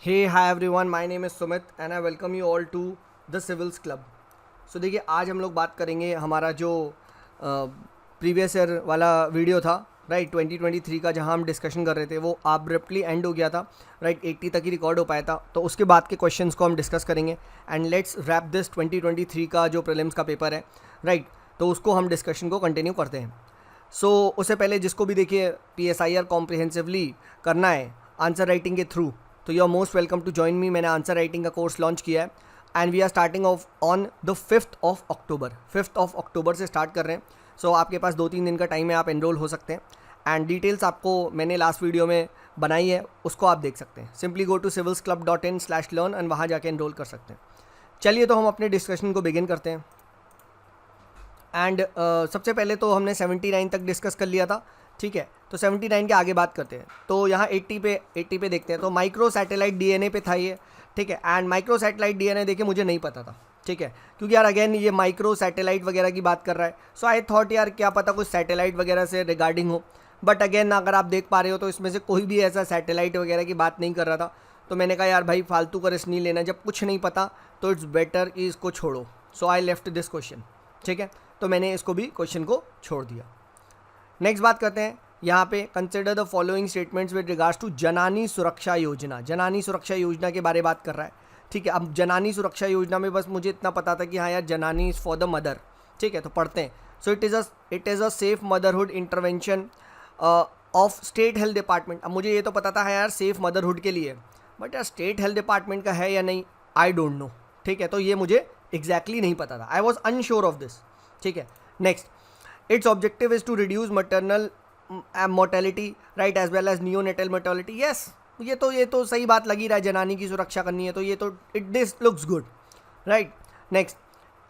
Hey, hi everyone, my name is Sumit and I welcome you all to the Civils Club. So देखिए आज हम लोग बात करेंगे हमारा जो प्रीवियस ईयर वाला वीडियो था राइट 2023 का, जहां हम डिस्कशन कर रहे थे वो अब्रप्टली एंड हो गया था राइट 80 तक ही रिकॉर्ड हो पाया था। तो उसके बाद के क्वेश्चंस को हम डिस्कस करेंगे एंड लेट्स रैप दिस 2023 का जो प्रीलिम्स का पेपर है राइट, तो उसको हम डिस्कशन को कंटिन्यू करते हैं। सो उससे पहले जिसको भी देखिए PSIR कॉम्प्रिहेंसिवली करना है आंसर राइटिंग के थ्रू, तो you are most welcome to join me. मैंने आंसर राइटिंग का कोर्स लॉन्च किया है and we are starting off on the 5th October. 5th October से स्टार्ट कर रहे हैं। सो आपके पास 2-3 दिन का टाइम है, आप एनरोल हो सकते हैं एंड डिटेल्स आपको मैंने लास्ट वीडियो में बनाई है, उसको आप देख सकते हैं। Simply go to civilsclub.in/learn and वहाँ जाके एनरोल कर सकते हैं। चलिए तो हम अपने डिस्कशन को बिगिन करते हैं एंड सबसे पहले तो हमने 79 तक डिस्कस कर लिया था, ठीक है। तो 79 के आगे बात करते हैं। तो यहाँ 80 पे देखते हैं। तो माइक्रो सैटेलाइट DNA पे था ये, ठीक है। एंड माइक्रो सैटेलाइट DNA देखिए मुझे नहीं पता था, ठीक है, क्योंकि यार अगेन ये माइक्रो सैटेलाइट वगैरह की बात कर रहा है। सो आई थॉट यार क्या पता कुछ सैटेलाइट वगैरह से रिगार्डिंग हो, बट अगेन अगर आप देख पा रहे हो तो इसमें से कोई भी ऐसा सैटेलाइट वगैरह की बात नहीं कर रहा था। तो मैंने कहा यार भाई फालतू का रिस्क नहीं लेना, जब कुछ नहीं पता तो इट्स बेटर कि इसको छोड़ो। सो आई लेफ्ट दिस क्वेश्चन, ठीक है। तो मैंने इसको भी क्वेश्चन को छोड़ दिया। नेक्स्ट बात करते हैं यहाँ पे, consider the following statements with regards to Janani Suraksha योजना। जनानी सुरक्षा योजना के बारे में बात कर रहा है, ठीक है। अब जनानी सुरक्षा योजना में बस मुझे इतना पता था कि हाँ यार जनानी इज़ फॉर द मदर, ठीक है। तो पढ़ते हैं। So it is a safe motherhood intervention of state health department. अब मुझे ये तो पता था है यार सेफ मदरहुड के लिए, बट यार स्टेट हेल्थ डिपार्टमेंट का है या नहीं आई डोंट नो, ठीक है। तो ये मुझे एग्जैक्टली नहीं पता था, I was unsure of this, ठीक है। Next, it's objective is to reduce maternal mortality right as well as neonatal mortality. Yes, ये तो सही बात लगी रहा है, जनानी की सुरक्षा करनी है तो ये तो it this looks good right. Next,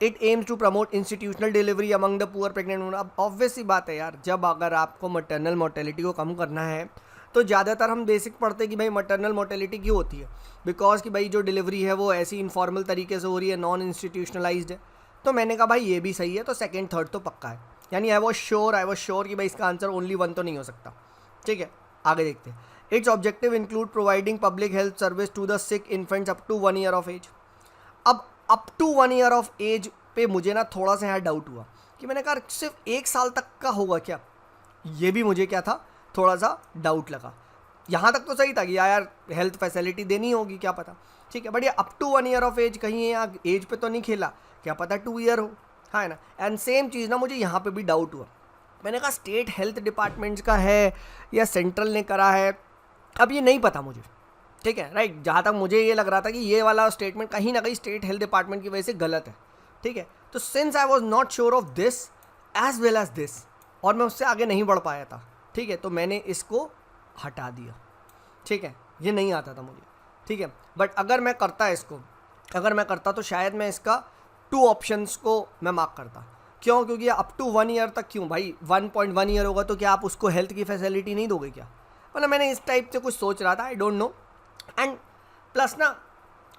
it aims to promote institutional delivery among the poor pregnant woman. अब ऑब्वियस सी बात है यार, जब अगर आपको मटर्नल मोर्टेलिटी को कम करना है तो ज़्यादातर हम बेसिक पढ़ते हैं कि भाई मटर्नल मोर्टेलिटी क्यों होती है, बिकॉज कि भाई जो डिलीवरी है वो ऐसी इनफॉर्मल तरीके से हो रही है, नॉन इंस्टीट्यूशनलाइज्ड है। तो मैंने कहा भाई ये भी सही है, तो सेकंड थर्ड तो पक्का है, यानी आई वॉज श्योर कि भाई इसका आंसर ओनली 1 तो नहीं हो सकता, ठीक है। आगे देखते हैं। Its objective include providing public health service to the sick infants up to 1 year of age. अब up to 1 year of age पे मुझे ना थोड़ा सा यहाँ डाउट हुआ कि मैंने कहा सिर्फ 1 साल तक का होगा क्या, ये भी मुझे क्या था थोड़ा सा डाउट लगा। यहाँ तक तो सही था कि यार हेल्थ फैसिलिटी देनी होगी क्या पता, ठीक है। बट ये up to 1 year of age कहीं यहाँ एज पे तो नहीं खेला, क्या पता 2 ईयर हो, हाँ है ना। एंड सेम चीज़ ना मुझे यहाँ पे भी डाउट हुआ। मैंने कहा स्टेट हेल्थ डिपार्टमेंट्स का है या सेंट्रल ने करा है, अब ये नहीं पता मुझे, ठीक है राइट। जहाँ तक मुझे ये लग रहा था कि ये वाला स्टेटमेंट कहीं ना कहीं स्टेट हेल्थ डिपार्टमेंट की वजह से गलत है, ठीक है। तो since I was not sure of this as well as this, और मैं उससे आगे नहीं बढ़ पाया था, ठीक है, तो मैंने इसको हटा दिया, ठीक है। ये नहीं आता था मुझे, ठीक है। बट अगर मैं करता तो शायद मैं इसका 2 ऑप्शंस को मैं मार्क करता। क्यों? क्योंकि अप टू 1 ईयर तक क्यों भाई, 1.1 ईयर होगा तो क्या आप उसको हेल्थ की फैसिलिटी नहीं दोगे क्या, मतलब मैंने इस टाइप से कुछ सोच रहा था, I don't know. And plus ना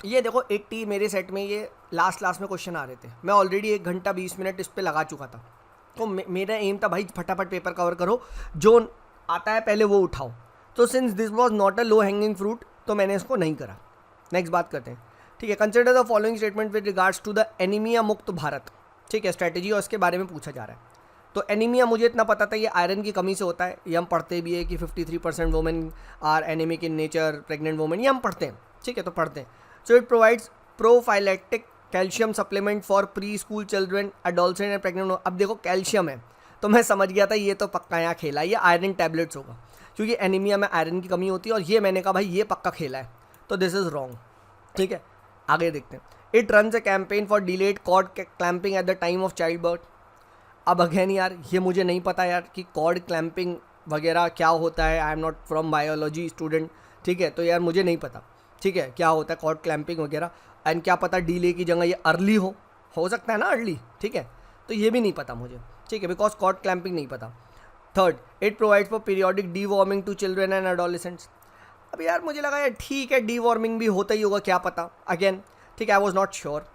ये देखो 80 मेरे सेट में ये लास्ट में क्वेश्चन आ रहे थे, मैं ऑलरेडी 1 घंटा 20 मिनट इस पर लगा चुका था। तो मेरा एम था भाई फटाफट पेपर कवर करो, जो आता है पहले वो उठाओ। तो since this was not a low hanging fruit तो मैंने इसको नहीं करा। नेक्स्ट बात करते हैं, ठीक है। Consider the following statement with regards to the anaemia मुक्त भारत, ठीक है, स्ट्रैटेजी और इसके बारे में पूछा जा रहा है। तो एनीमिया मुझे इतना पता था ये आयरन की कमी से होता है, ये हम पढ़ते भी है कि 53% women are anaemic in nature, pregnant women, ये हम पढ़ते हैं, ठीक है, तो पढ़ते हैं। So it provides prophylactic calcium supplement for pre school children, adolescent and pregnant. अब देखो कैल्शियम है तो मैं समझ गया था ये तो पक्का यहाँ खेला, ये आयरन टैबलेट्स होगा, क्योंकि एनीमिया में आयरन की कमी होती है, और ये मैंने कहा भाई ये पक्का खेला है, तो दिस इज़ रॉन्ग, ठीक है। आगे देखते हैं। It runs a campaign for delayed cord clamping at the time of child birth. अब अगेन यार ये मुझे नहीं पता यार कि कॉर्ड क्लैंपिंग वगैरह क्या होता है, I am not from biology student, ठीक है, तो यार मुझे नहीं पता, ठीक है, क्या होता है कॉर्ड क्लैंपिंग वगैरह। एंड क्या पता डिले की जगह ये अर्ली हो सकता है ना अर्ली, ठीक है, तो ये भी नहीं पता मुझे, ठीक है, बिकॉज कॉर्ड क्लैंपिंग नहीं पता। Third, it provides for periodic deworming to children and adolescents. अब यार मुझे लगा यार ठीक है डी वार्मिंग भी होता ही होगा, क्या पता, अगेन ठीक है, I was not sure.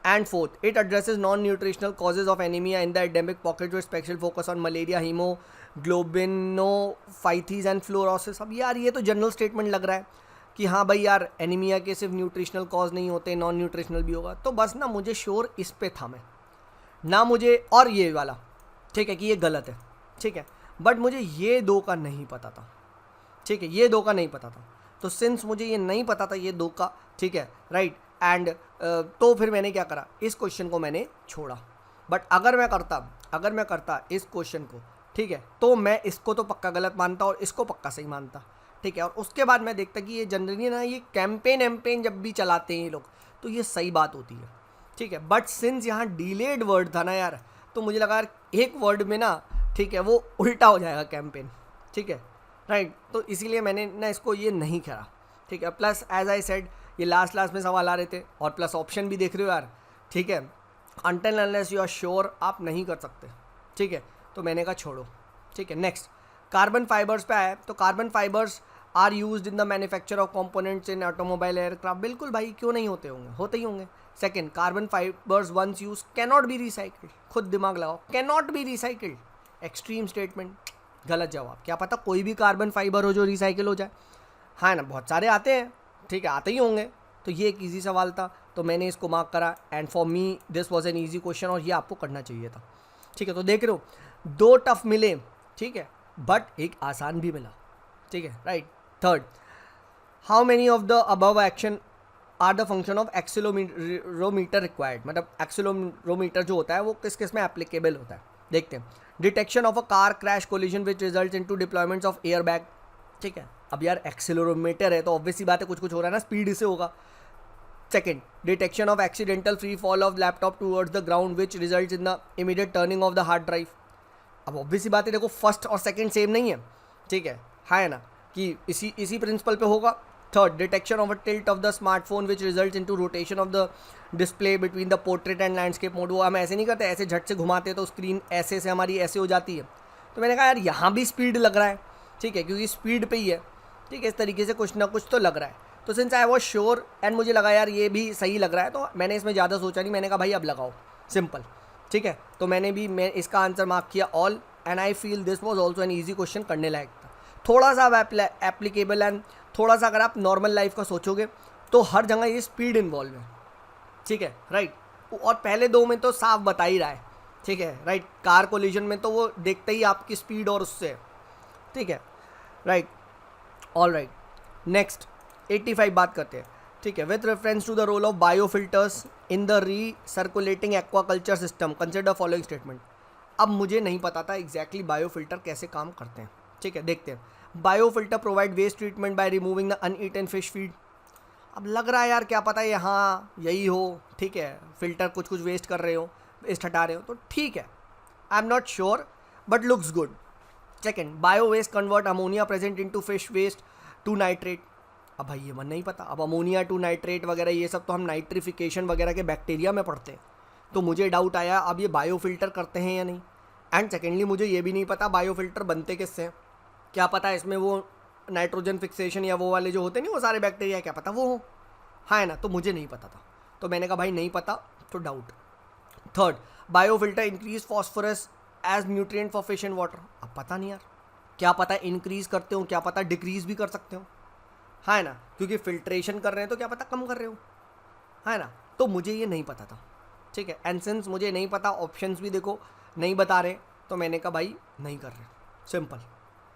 And fourth, it addresses non nutritional causes of anaemia in the endemic pocket with special focus on malaria, haemoglobinopathies and fluorosis. अब यार ये तो जनरल स्टेटमेंट लग रहा है, कि हाँ भाई यार एनीमिया के सिर्फ न्यूट्रिशनल कॉज नहीं होते, नॉन न्यूट्रिशनल भी होगा। तो बस ना मुझे श्योर इस पे था मैं ना, मुझे और ये वाला ठीक है कि ये गलत है, ठीक है, बट मुझे ये दो का नहीं पता था, ठीक है, ये दो का नहीं पता था। तो सिंस मुझे ये नहीं पता था ये दो का, ठीक है, राइट, एंड तो फिर मैंने क्या करा, इस क्वेश्चन को मैंने छोड़ा। बट अगर मैं करता इस क्वेश्चन को, ठीक है, तो मैं इसको तो पक्का गलत मानता और इसको पक्का सही मानता, ठीक है। और उसके बाद मैं देखता कि ये जनरली ना ये कैंपेन जब भी चलाते हैं ये लोग तो ये सही बात होती है, ठीक है। बट सिंस यहाँ डिलेड वर्ड था ना यार, तो मुझे लगा यार एक वर्ड में ना, ठीक है, वो उल्टा हो जाएगा कैंपेन, ठीक है, राइट। तो इसीलिए मैंने ना इसको ये नहीं करा, ठीक है। प्लस एज आई सेड ये लास्ट में सवाल आ रहे थे, और प्लस ऑप्शन भी देख रहे हो यार, ठीक है। Until unless you are sure आप नहीं कर सकते, ठीक है। तो मैंने कहा छोड़ो, ठीक है। नेक्स्ट कार्बन फाइबर्स पे आया, तो carbon fibres are used in the manufacture of components in automobile aircraft. बिल्कुल भाई, क्यों नहीं होते होंगे, होते ही होंगे। Second, carbon fibres once use cannot be recycled. खुद दिमाग लगाओ, cannot be recycled, extreme statement, गलत जवाब। क्या पता कोई भी कार्बन फाइबर हो जो रिसाइकिल हो जाए, हाँ ना, बहुत सारे आते हैं, ठीक है, आते ही होंगे। तो ये एक ईजी सवाल था, तो मैंने इसको मार्क करा, and for me this was an easy question, और ये आपको करना चाहिए था, ठीक है। तो देख रहे हो, दो टफ मिले, ठीक है, बट एक आसान भी मिला, ठीक है, right. Third, how many of the above action are the function of accelerometer required. मतलब एक्सीलरोमीटर जो होता है वो किस किस में एप्लीकेबल होता है, देखते हैं। Detection of a car crash collision which result into deployments of airbag, ठीक है। अब यार एक्सीलरोमीटर है तो ऑब्वियस सी बात है, कुछ कुछ हो रहा है ना, स्पीड से होगा। Second, detection of accidental free fall of laptop towards the ground which result in the immediate turning of the hard drive. अब ऑब्वियस सी बात है, देखो फर्स्ट और सेकेंड सेम नहीं है, ठीक है, है ना, कि इसी प्रिंसिपल पे होगा। Third, detection of a tilt of the smartphone which result into rotation of the display between the portrait and landscape mode. वो हम ऐसे नहीं करते, ऐसे झट से घुमाते तो स्क्रीन ऐसे से हमारी ऐसे हो जाती है। तो मैंने कहा यार यहाँ भी स्पीड लग रहा है, ठीक है, क्योंकि स्पीड पे ही है, ठीक है, इस तरीके से कुछ ना कुछ तो लग रहा है। तो since I was sure and मुझे लगा यार ये भी सही लग रहा है, तो मैंने इसमें ज़्यादा सोचा नहीं, मैंने कहा भाई अब लगाओ, सिंपल, ठीक है। तो मैं इसका आंसर मार्क किया all, and I feel this was also an easy question, करने लायक था। थोड़ा सा एप्लीकेबल एंड थोड़ा सा अगर आप नॉर्मल लाइफ का सोचोगे तो हर जगह ये स्पीड इन्वॉल्व है, ठीक है, राइट। और पहले दो में तो साफ बता ही रहा है, ठीक है, राइट। कार कोलिजन में तो वो देखते ही आपकी स्पीड और उससे, ठीक है, राइट, ऑल राइट। नेक्स्ट 85 बात करते हैं, ठीक है। With reference to the role of biofilters in the recirculating aquaculture system consider following statement. अब मुझे नहीं पता था एग्जैक्टली बायोफिल्टर कैसे काम करते हैं, ठीक है, देखते हैं। Biofilter provide waste treatment by removing the uneaten fish feed. अब लग रहा है यार क्या पता है हाँ यही हो, ठीक है, फिल्टर कुछ कुछ वेस्ट कर रहे हो, वेस्ट हटा रहे हो, तो ठीक है, I am not sure but looks good. Second, bio waste convert ammonia present into fish waste to nitrate. अब भाई ये मन नहीं पता, अब अमोनिया टू नाइट्रेट वगैरह ये सब तो हम नाइट्रिफिकेशन वगैरह के बैक्टीरिया में पढ़ते हैं, तो मुझे डाउट आया अब ये बायोफिल्टर करते हैं या नहीं। एंड सेकेंडली मुझे ये भी नहीं पता बायोफिल्टर बनते किससे हैं, क्या पता इसमें वो नाइट्रोजन फिक्सेशन या वो वाले जो होते नहीं वो सारे बैक्टीरिया, क्या पता वो हो, हाँ ना, तो मुझे नहीं पता था, तो मैंने कहा भाई नहीं पता तो doubt. Third, biofilter increase phosphorus as nutrient for fish and water. अब पता नहीं यार, क्या पता इंक्रीज करते हो, क्या पता डिक्रीज भी कर सकते हो, है ना, क्योंकि फिल्ट्रेशन कर रहे हैं तो क्या पता कम कर रहे हो, है ना, तो मुझे ये नहीं पता था, ठीक है। एंड सिंस मुझे नहीं पता, ऑप्शंस भी देखो नहीं बता रहे, तो मैंने कहा भाई नहीं कर रहे, सिंपल,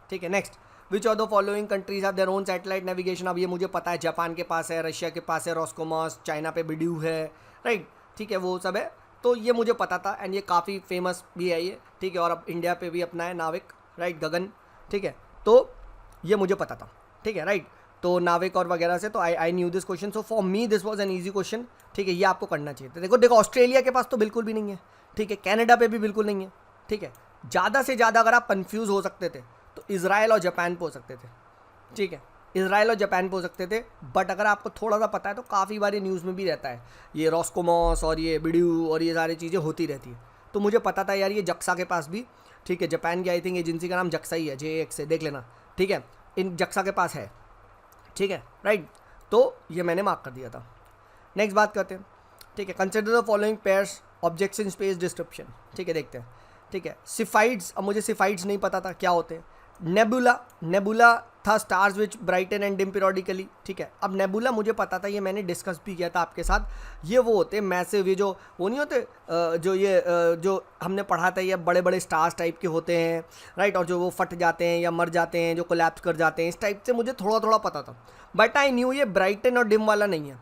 ठीक है। Next, which of the following countries have their own satellite navigation. अब ये मुझे पता है, जापान के पास है, रशिया के पास है रोस्कोमॉस, चाइना पे बिड्यू है, राइट, ठीक है, वो सब है, तो ये मुझे पता था, एंड ये काफ़ी फेमस भी है ये, ठीक है। और अब इंडिया पे भी अपना है नाविक, राइट, गगन, ठीक है, तो ये मुझे पता था, ठीक है, राइट। तो नाविक और वगैरह से तो आई knew this question, so for me this was an easy question, ठीक है, ये आपको करना चाहिए था। देखो ऑस्ट्रेलिया के पास तो बिल्कुल भी नहीं है, ठीक है, कनाडा पे भी बिल्कुल नहीं है, ठीक है। ज़्यादा से ज़्यादा अगर आप कन्फ्यूज़ हो सकते थे तो इजराइल और जापान पे हो सकते थे, ठीक है, इजराइल और जापान पे हो सकते थे। बट अगर आपको थोड़ा सा पता है तो काफ़ी बार ये न्यूज़ में भी रहता है, ये रोस्कोमॉस और ये बिड्यू और ये सारी चीज़ें होती रहती है, तो मुझे पता था यार ये जक्सा के पास भी, ठीक है, जापान की आई थिंक एजेंसी का नाम जक्सा ही है, JX से देख लेना, ठीक है, इन जक्सा के पास है, ठीक है, राइट, तो ये मैंने मार्क कर दिया था। नेक्स्ट बात करते हैं, ठीक है। Consider the following pairs objects in space description, ठीक है, देखते हैं, ठीक है। सिफाइड्स, अब मुझे सिफाइड्स नहीं पता था क्या होते हैं। नेबुला था stars which brighten and dim periodically, ठीक है। अब नेबुला मुझे पता था, ये मैंने डिस्कस भी किया था आपके साथ, ये वो होते मैसिव, ये जो वो नहीं होते जो हमने पढ़ा था, ये बड़े बड़े स्टार्स टाइप के होते हैं, राइट, और जो वो फट जाते हैं या मर जाते हैं, जो कोलैप्स कर जाते हैं, इस टाइप से मुझे थोड़ा थोड़ा पता था, बट आई न्यू ये ब्राइटन और डिम वाला नहीं है।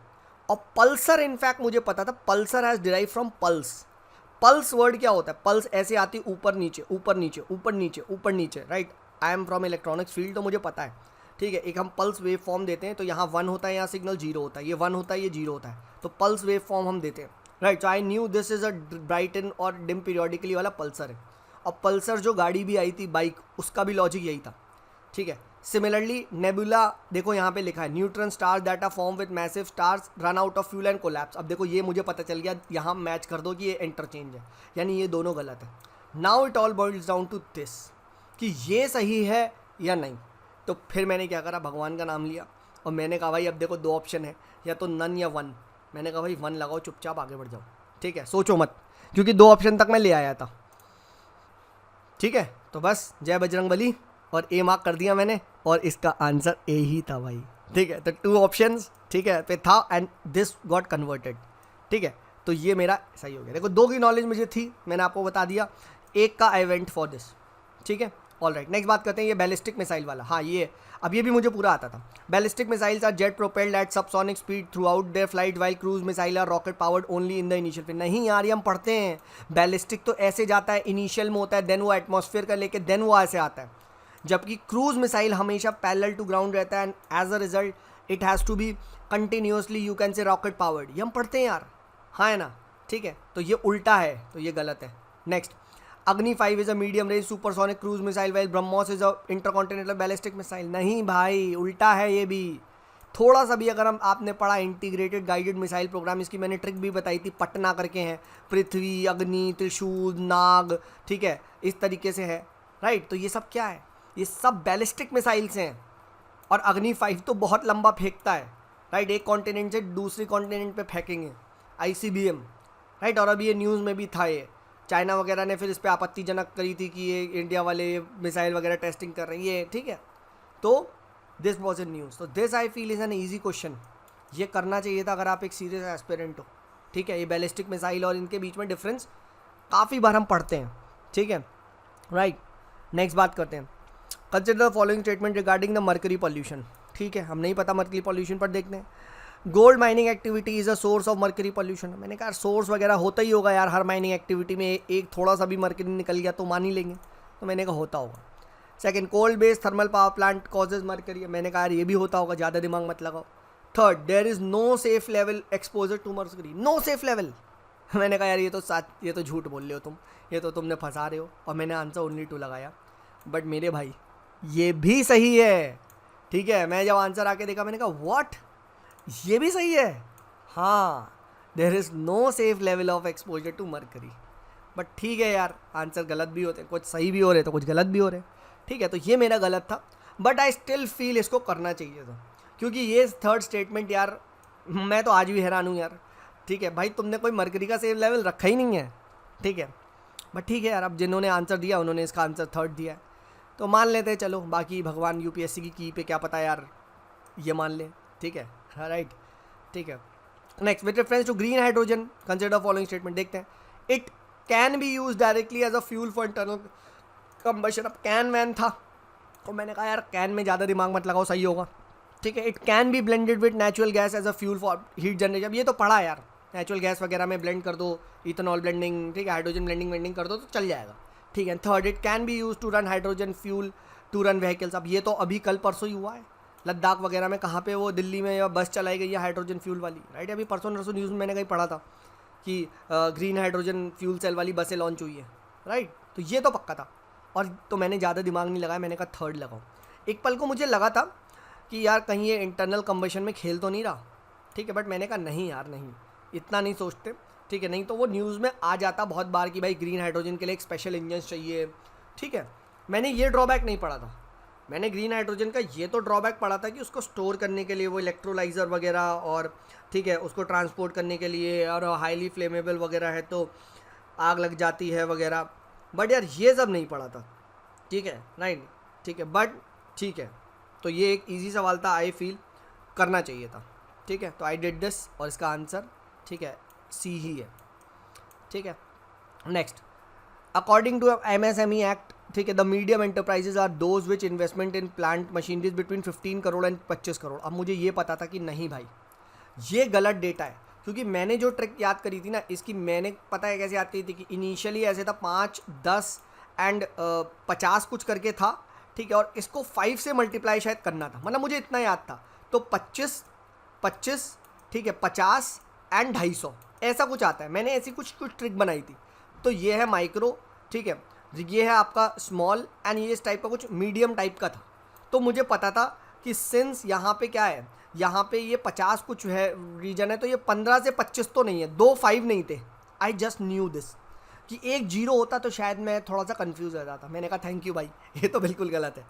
और पल्सर इनफैक्ट मुझे पता था, Pulsar has derive from pulse. Pulse word क्या होता है? पल्स ऐसे आती है ऊपर नीचे ऊपर नीचे ऊपर नीचे ऊपर नीचे, right. I am from electronics field, तो मुझे पता है, ठीक है। एक हम पल्स वेव फॉर्म देते हैं, तो यहाँ 1 होता है, यहाँ सिग्नल 0 होता है, ये 1 होता है, ये 0 होता है, तो पल्स वेव फॉर्म हम देते हैं, right. So I knew this is a brighten और डिम पीरियोडिकली वाला पल्सर है। और पल्सर जो गाड़ी भी आई थी बाइक, उसका भी लॉजिक यही था, ठीक है। सिमिलरली नेबुला देखो यहाँ पे लिखा है neutron stars that are form with massive stars run out of fuel and collapse. अब देखो ये मुझे पता चल गया, यहाँ मैच कर दो कि ये इंटरचेंज है, यानी ये दोनों गलत है। Now it all boils down to this कि ये सही है या नहीं। तो फिर मैंने क्या करा, भगवान का नाम लिया और मैंने कहा भाई अब देखो 2 ऑप्शन है, या तो नन या 1। मैंने कहा भाई 1 लगाओ, चुपचाप आगे बढ़ जाओ, ठीक है, सोचो मत, क्योंकि 2 ऑप्शन तक मैं ले आया था, ठीक है। तो बस जय बजरंगबली, और ए मार्क कर दिया मैंने, और इसका आंसर ए ही था भाई, ठीक है। तो 2 ऑप्शंस, ठीक है, पे था एंड दिस गॉट कन्वर्टेड, ठीक है। तो ये मेरा सही हो गया। देखो 2 की नॉलेज मुझे थी, मैंने आपको बता दिया, 1 का आई वेंट फॉर दिस, ठीक है। ऑल राइट, नेक्स्ट बात करते हैं ये बैलिस्टिक मिसाइल वाला। हाँ ये अब ये भी मुझे पूरा आता था। Ballistic missiles are jet propelled at subsonic speed throughout their flight while cruise missile are rocket powered only in the initial phase. नहीं यार, ये हम पढ़ते हैं, बैलिस्टिक तो ऐसे जाता है, इनिशियल में होता है, देन वो एटमॉस्फेयर का लेके देन वो ऐसे आता है, जबकि क्रूज मिसाइल हमेशा पैरेलल टू ग्राउंड रहता है and as a result it has to be continuously you can say rocket powered. ये हम पढ़ते हैं यार, हाँ है ना, ठीक है। तो ये उल्टा है, तो ये गलत है। नेक्स्ट, अग्नि 5 is a medium range supersonic cruise missile while BrahMos is a intercontinental ballistic missile. नहीं भाई, उल्टा है ये भी। थोड़ा सा भी अगर हम आपने पढ़ा इंटीग्रेटेड गाइडेड मिसाइल प्रोग्राम, इसकी मैंने ट्रिक भी बताई थी, पटना करके हैं, पृथ्वी, अग्नि, त्रिशूल, नाग, ठीक है, इस तरीके से है, राइट। तो ये सब क्या है? ये सब बैलिस्टिक मिसाइल्स हैं। और अग्नि 5 तो बहुत लंबा फेंकता है, राइट, एक कॉन्टिनेंट से दूसरे कॉन्टिनेंट पे फेंकेंगे, ICBM, राइट। और अभी ये न्यूज़ में भी था, ये चाइना वगैरह ने फिर इस पर आपत्तिजनक करी थी कि ये इंडिया वाले मिसाइल वगैरह टेस्टिंग कर रहे हैं, ये ठीक है। तो दिस वॉज इन न्यूज़, तो this I feel is an easy question. ये करना चाहिए था अगर आप एक सीरियस एस्पिरेंट हो, ठीक है। ये बैलिस्टिक मिसाइल और इनके बीच में डिफरेंस काफ़ी बार हम पढ़ते हैं, ठीक है, राइट। नेक्स्ट बात करते हैं, consider the following statement regarding the mercury pollution, ठीक है। हम नहीं पता मर्करी पॉल्यूशन, पर देखते हैं। Gold mining activity is a source of mercury pollution. मैंने कहा सोर्स वगैरह होता ही होगा यार, हर माइनिंग एक्टिविटी में एक थोड़ा सा भी मर्करी निकल गया तो मान ही लेंगे, तो मैंने कहा होता होगा। Second, coal based thermal power plant causes mercury. मैंने कहा यार ये भी होता होगा, ज़्यादा दिमाग मत लगाओ। Third, there is no safe level exposure to mercury. No safe level. मैंने कहा यार ये तो ये तो झूठ बोल रहे हो तुम, ये तो तुमने फंसा रहे हो, और मैंने आंसर ओनली 2 लगाया। बट मेरे भाई ये भी सही है, ठीक है। मैं जब आंसर आके देखा मैंने कहा व्हाट, ये भी सही है, हाँ, there is no safe level of exposure to mercury. But ठीक है यार, आंसर गलत भी होते हैं, कुछ सही भी हो रहे तो कुछ गलत भी हो रहे, ठीक है। तो ये मेरा गलत था, बट आई स्टिल फील इसको करना चाहिए था, क्योंकि ये थर्ड स्टेटमेंट यार मैं तो आज भी हैरान हूँ यार, ठीक है भाई, तुमने कोई मर्करी का सेफ लेवल रखा ही नहीं है, ठीक है। बट ठीक है यार, अब जिन्होंने आंसर दिया उन्होंने इसका आंसर थर्ड दिया है, तो मान लेते हैं, चलो बाकी भगवान UPSC की पे क्या पता यार, ये मान ले, ठीक है, राइट, ठीक है। Next, with reference to green hydrogen consider following statement, देखते हैं। It can be use directly as a fuel for internal combustion. अब कैन वैन था, तो मैंने कहा यार कैन में ज़्यादा दिमाग मत लगाओ, सही होगा, ठीक है। It can be blended with natural gas as a fuel for heat generation. अब ये तो पढ़ा यार, नेचुरल गैस वगैरह में ब्लेंड कर दो, इथेनॉल ब्लेंडिंग, ठीक है, हाइड्रोजन ब्लेंडिंग कर दो तो चल जाएगा, ठीक है। Third, it can be use to run hydrogen fuel to run vehicles. अब ये तो अभी कल परसों ही हुआ है, लद्दाख वगैरह में, कहाँ पे वो दिल्ली में या बस चलाई गई है हाइड्रोजन फ्यूल वाली, राइट। अभी परसों नरसों न्यूज़ में मैंने कहीं पढ़ा था कि ग्रीन हाइड्रोजन फ्यूल सेल वाली बसें लॉन्च हुई है, राइट। तो ये तो पक्का था, और तो मैंने ज़्यादा दिमाग नहीं लगाया, मैंने कहा थर्ड लगाओ। एक पल को मुझे लगा था कि यार कहीं ये इंटरनल कंबशन में खेल तो नहीं रहा, ठीक है, बट मैंने कहा नहीं यार, नहीं, इतना नहीं सोचते, ठीक है। नहीं तो वो न्यूज़ में आ जाता बहुत बार कि भाई ग्रीन हाइड्रोजन के लिए एक स्पेशल इंजन चाहिए, ठीक है। मैंने ये ड्रॉबैक नहीं पढ़ा था, मैंने ग्रीन हाइड्रोजन का ये तो ड्रॉबैक पढ़ा था कि उसको स्टोर करने के लिए वो इलेक्ट्रोलाइज़र वगैरह, और ठीक है उसको ट्रांसपोर्ट करने के लिए, और हाईली फ्लेमेबल वगैरह है तो आग लग जाती है वगैरह। बट यार ये सब नहीं पढ़ा था, ठीक है, राइट, ठीक है। बट ठीक है, तो ये एक ईजी सवाल था, आई फील करना चाहिए था, ठीक है। तो आई डिड दिस और इसका आंसर, ठीक है, सी ही है, ठीक है। Next, according to MSME act, ठीक है, the medium enterprises are those which investment in plant machineries between 15 crore and 25 crore. अब मुझे ये पता था कि नहीं भाई, ये गलत डेटा है, क्योंकि मैंने जो ट्रिक याद करी थी ना, इसकी मैंने पता है कैसे याद करी थी कि इनिशियली ऐसे था 5, 10 एंड 50 कुछ करके था, ठीक है, और इसको 5 से मल्टीप्लाई शायद करना था, मतलब मुझे इतना याद था। तो 25, ठीक है, 50 एंड 250 ऐसा कुछ आता है। मैंने ऐसी कुछ ट्रिक बनाई थी। तो ये है माइक्रो, ठीक है, ये है आपका स्मॉल, एंड ये इस टाइप का कुछ मीडियम टाइप का था। तो मुझे पता था कि सिंस यहाँ पे क्या है, यहाँ पे ये 50 कुछ है रीजन है, तो ये 15 से 25 तो नहीं है, 2 5 नहीं थे। आई जस्ट न्यू दिस कि एक 0 होता तो शायद मैं थोड़ा सा कंफ्यूज हो जाता। मैंने कहा थैंक यू भाई, ये तो बिल्कुल गलत है,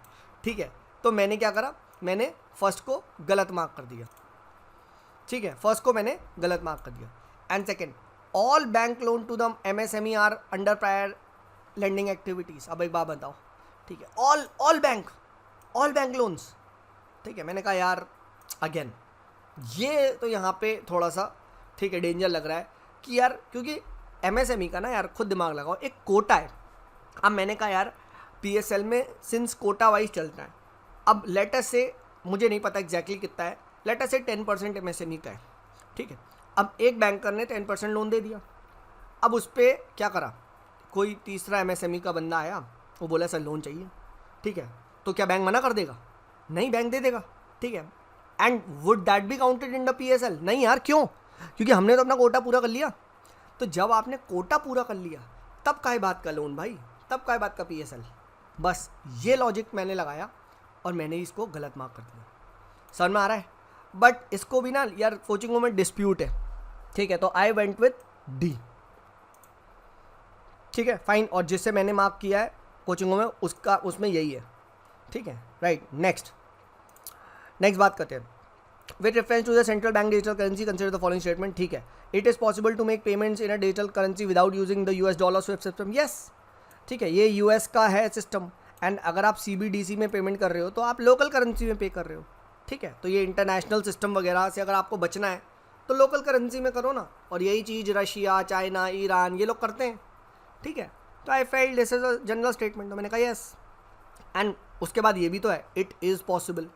ठीक है। तो मैंने क्या करा, मैंने फर्स्ट को गलत मार्क कर दिया, ठीक है, फर्स्ट को मैंने गलत मार्क कर दिया। And second, all bank loan to the MSME are under prior lending activities. अब एक बात बताओ, ठीक है, ऑल बैंक लोन्स, ठीक है। मैंने कहा यार अगेन ये तो यहाँ पे थोड़ा सा, ठीक है, डेंजर लग रहा है कि यार, क्योंकि MSME का ना यार खुद दिमाग लगाओ, एक कोटा है। अब मैंने कहा यार PSL में सिंस कोटा वाइज चलता है, अब लेटर से मुझे नहीं पता एग्जैक्टली कितना है, लेटर से 10% MSME का है, ठीक है। अब एक बैंकर ने 10% लोन दे दिया। अब उस पर क्या करा, कोई तीसरा MSME का बंदा आया, वो बोला सर लोन चाहिए, ठीक है। तो क्या बैंक मना कर देगा? नहीं, बैंक दे देगा, ठीक है। And would that be counted in the PSL? नहीं यार, क्यों? क्योंकि हमने तो अपना कोटा पूरा कर लिया। तो जब आपने कोटा पूरा कर लिया तब काहे बात का लोन भाई, तब काहे बात का PSL? बस ये लॉजिक मैंने लगाया और मैंने इसको गलत मार्क कर दिया। समझ में आ रहा है? बट इसको भी ना यार कोचिंगों में डिस्प्यूट है, ठीक है। तो आई वेंट विथ D, ठीक है, फाइन। और जिससे मैंने मार्क किया है कोचिंगों में उसमें यही है, ठीक है, राइट। नेक्स्ट बात करते हैं। With reference to the central bank digital currency consider the following statement, ठीक है। It is possible to make payments in a digital currency without using the US dollar SWIFT system. Yes, ठीक है, ये US का है system. And अगर आप CBDC में पेमेंट कर रहे हो तो आप लोकल करेंसी में पे कर रहे हो, ठीक है। तो ये इंटरनेशनल सिस्टम वगैरह से अगर आपको बचना है तो लोकल करेंसी में करो ना। और यही चीज़ रशिया, चाइना, ईरान ये लोग करते हैं, ठीक है। तो I failed this is a general statement, तो मैंने कहा यस। एंड उसके बाद ये भी तो है, इट इज़ पॉसिबल,